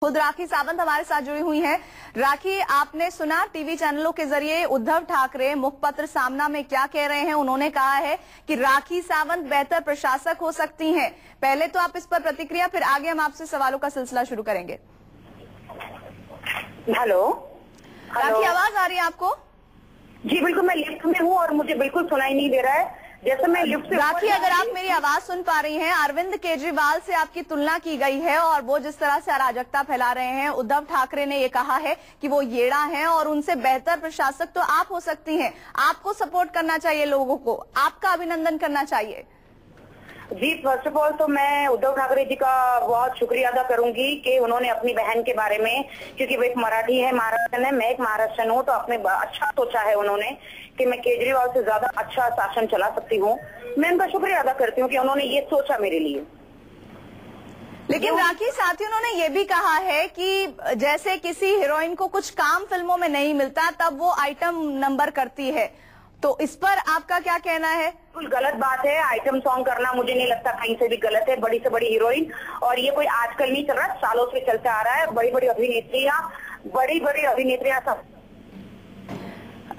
खुद राखी सावंत हमारे साथ जुड़ी हुई हैं। राखी, आपने सुना टीवी चैनलों के जरिए उद्धव ठाकरे मुखपत्र सामना में क्या कह रहे हैं। उन्होंने कहा है कि राखी सावंत बेहतर प्रशासक हो सकती हैं। पहले तो आप इस पर प्रतिक्रिया, फिर आगे हम आपसे सवालों का सिलसिला शुरू करेंगे। हेलो राखी, आवाज आ रही है आपको? जी बिल्कुल, मैं लिफ्ट में हूँ और मुझे बिल्कुल सुनाई नहीं दे रहा है। जैसे मैं लिफ्ट से राखी, अगर आप मेरी आवाज सुन पा रही हैं, अरविंद केजरीवाल से आपकी तुलना की गई है और वो जिस तरह से अराजकता फैला रहे हैं, उद्धव ठाकरे ने ये कहा है कि वो येड़ा हैं और उनसे बेहतर प्रशासक तो आप हो सकती हैं। आपको सपोर्ट करना चाहिए, लोगों को आपका अभिनंदन करना चाहिए। जी, फर्स्ट ऑफ ऑल तो मैं उद्धव ठाकरे जी का बहुत शुक्रिया अदा करूंगी कि उन्होंने अपनी बहन के बारे में, क्योंकि वो एक मराठी है, महाराष्ट्र है, मैं एक महाराष्ट्रन हूँ, तो अपने अच्छा सोचा है उन्होंने कि मैं केजरीवाल से ज्यादा अच्छा शासन चला सकती हूँ। मैं उनका शुक्रिया अदा करती हूँ कि उन्होंने ये सोचा मेरे लिए। लेकिन राखी, साथ ही उन्होंने ये भी कहा है कि जैसे किसी हीरोइन को कुछ काम फिल्मों में नहीं मिलता तब वो आइटम नंबर करती है, तो इस पर आपका क्या कहना है? बिल्कुल गलत बात है। आइटम सॉन्ग करना मुझे नहीं लगता कहीं से भी गलत है। बड़ी से बड़ी हीरोइन, और ये कोई आजकल नहीं चल रहा, सालों से चलता आ रहा है। बड़ी बड़ी अभिनेत्रियां सब।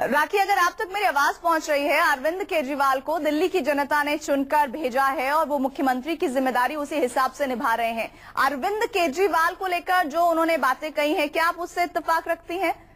राखी, अगर आप तक मेरी आवाज पहुंच रही है, अरविंद केजरीवाल को दिल्ली की जनता ने चुनकर भेजा है और वो मुख्यमंत्री की जिम्मेदारी उसी हिसाब से निभा रहे हैं। अरविंद केजरीवाल को लेकर जो उन्होंने बातें कही हैं, क्या आप उससे इत्तेफाक रखती हैं?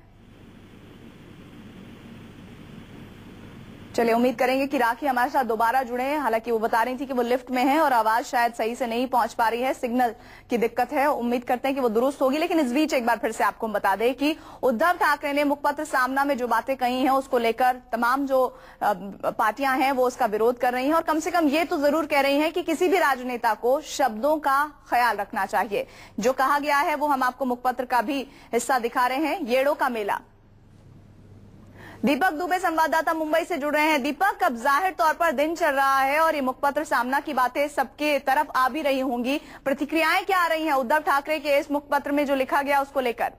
चलिए, उम्मीद करेंगे कि राखी हमारे साथ दोबारा जुड़े हैं। हालांकि वो बता रही थी कि वो लिफ्ट में है और आवाज शायद सही से नहीं पहुंच पा रही है, सिग्नल की दिक्कत है। उम्मीद करते हैं कि वो दुरुस्त होगी। लेकिन इस बीच एक बार फिर से आपको हम बता दें कि उद्धव ठाकरे ने मुखपत्र सामना में जो बातें कही हैं, उसको लेकर तमाम जो पार्टियां हैं वो उसका विरोध कर रही हैं और कम से कम ये तो जरूर कह रही हैं कि किसी भी राजनेता को शब्दों का ख्याल रखना चाहिए। जो कहा गया है वो हम आपको मुखपत्र का भी हिस्सा दिखा रहे हैं। येड़ों का मेला। दीपक दुबे संवाददाता मुंबई से जुड़ रहे हैं। दीपक, अब जाहिर तौर पर दिन चल रहा है और ये मुखपत्र सामना की बातें सबके तरफ आ भी रही होंगी। प्रतिक्रियाएं क्या आ रही हैं उद्धव ठाकरे के इस मुखपत्र में जो लिखा गया उसको लेकर?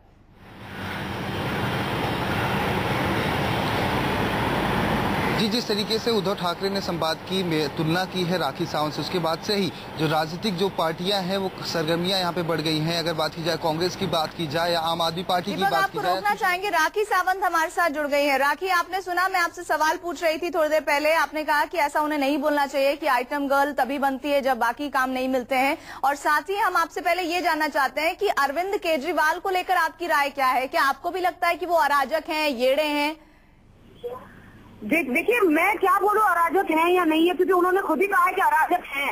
जी, जिस तरीके से उद्धव ठाकरे ने संपादकीय में तुलना की है राखी सावंत से, उसके बाद से ही जो राजनीतिक जो पार्टियां हैं वो सरगर्मियां यहाँ पे बढ़ गई हैं। अगर बात की जाए कांग्रेस की, बात की जाए या आम आदमी पार्टी की बात की जाए, रोकना चाहेंगे। राखी सावंत हमारे साथ जुड़ गई है। राखी, आपने सुना, मैं आपसे सवाल पूछ रही थी थोड़ी देर पहले, आपने कहा कि ऐसा उन्हें नहीं बोलना चाहिए कि आइटम गर्ल तभी बनती है जब बाकी काम नहीं मिलते हैं। और साथ ही हम आपसे पहले ये जानना चाहते हैं कि अरविंद केजरीवाल को लेकर आपकी राय क्या है? क्या आपको भी लगता है कि वो अराजक हैं, येड़े हैं? देखिए, मैं क्या बोलूं अराजक हैं या नहीं है, क्योंकि उन्होंने खुद ही कहा है कि अराजक हैं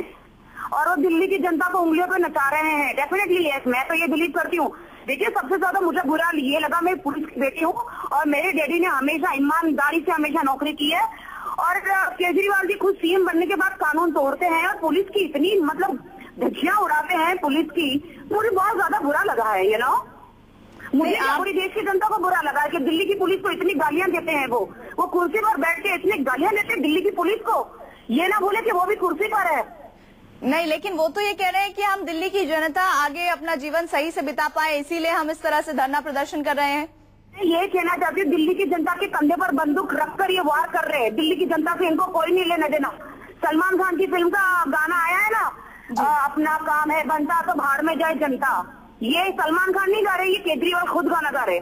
और वो दिल्ली की जनता को उंगलियों पे नचा रहे हैं। डेफिनेटली यस, मैं तो ये बिलीव करती हूँ। देखिए, सबसे ज्यादा मुझे बुरा ये लगा, मैं पुलिस की बेटी हूँ और मेरे डैडी ने हमेशा ईमानदारी से हमेशा नौकरी की है और केजरीवाल जी खुद सीएम बनने के बाद कानून तोड़ते हैं और पुलिस की इतनी मतलब धज्जियां उड़ाते हैं पुलिस की, मुझे बहुत ज्यादा बुरा लगा है। यू नो, मुझे पूरी देश की जनता को बुरा लगा है कि दिल्ली की पुलिस को इतनी गालियां देते हैं। वो कुर्सी पर बैठ के इतनी गालियां देते हैं दिल्ली की पुलिस को। ये ना बोले कि वो भी कुर्सी पर है। नहीं, लेकिन वो तो ये कह रहे हैं कि हम दिल्ली की जनता आगे अपना जीवन सही से बिता पाए, इसीलिए हम इस तरह से धरना प्रदर्शन कर रहे हैं। ये कहना चाहती हूँ, दिल्ली की जनता के कंधे पर बंदूक रखकर ये वार कर रहे हैं। दिल्ली की जनता से इनको कोई नहीं लेना देना। सलमान खान की फिल्म का गाना आया है ना, अपना काम है बनता तो बाहर में जाए जनता, ये सलमान खान नहीं गा रहे, ये केजरीवाल खुद गाना गा रहे।